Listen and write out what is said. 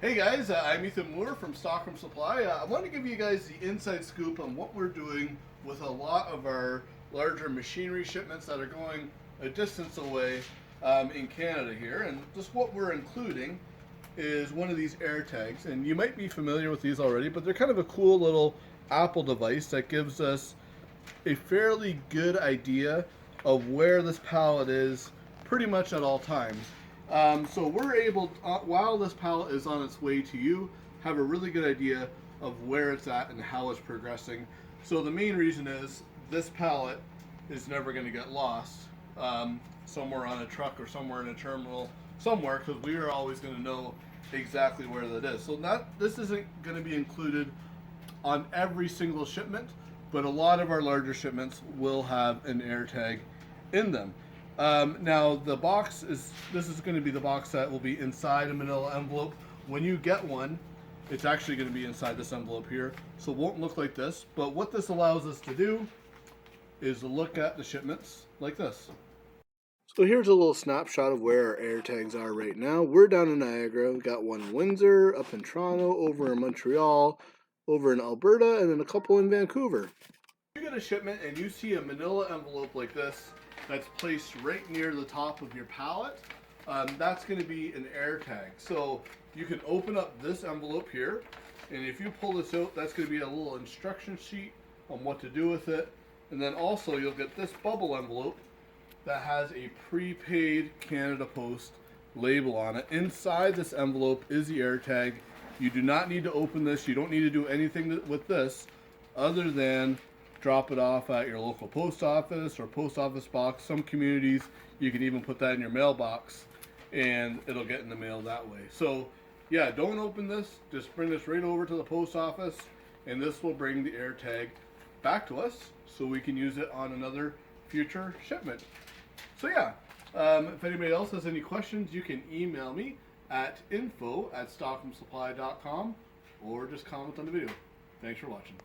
Hey guys, I'm Ethan Moore from Stockroom Supply. I want to give you guys the inside scoop on what we're doing with a lot of our larger machinery shipments that are going a distance away in Canada here. And just what we're including is one of these AirTags. And you might be familiar with these already, but they're kind of a cool little Apple device that gives us a fairly good idea of where this pallet is pretty much at all times. So we're able, while this pallet is on its way to you, have a really good idea of where it's at and how it's progressing. So the main reason is this pallet is never going to get lost somewhere on a truck or somewhere in a terminal somewhere, because we are always going to know exactly where that is. So this isn't going to be included on every single shipment, but a lot of our larger shipments will have an AirTag in them. Now the box this is going to be the box that will be inside a manila envelope. When you get one, it's actually going to be inside this envelope here, so it won't look like this. But what this allows us to do is look at the shipments like this. So here's a little snapshot of where our AirTags are right now. We're down in Niagara. We've got one in Windsor, up in Toronto, over in Montreal, over in Alberta, and then a couple in Vancouver. You get a shipment and you see a manila envelope like this that's placed right near the top of your pallet, that's going to be an AirTag. So you can open up this envelope here, and if you pull this out, that's going to be a little instruction sheet on what to do with it. And then also you'll get this bubble envelope that has a prepaid Canada Post label on it. Inside this envelope is the AirTag. You do not need to open this. You don't need to do anything with this other than drop it off at your local post office or post office box. Some communities, you can even put that in your mailbox and it'll get in the mail that way. So yeah, don't open this. Just bring this right over to the post office, and this will bring the AirTag back to us so we can use it on another future shipment. So yeah, if anybody else has any questions, you can email me at info@stockroomsupply.com or just comment on the video. Thanks for watching.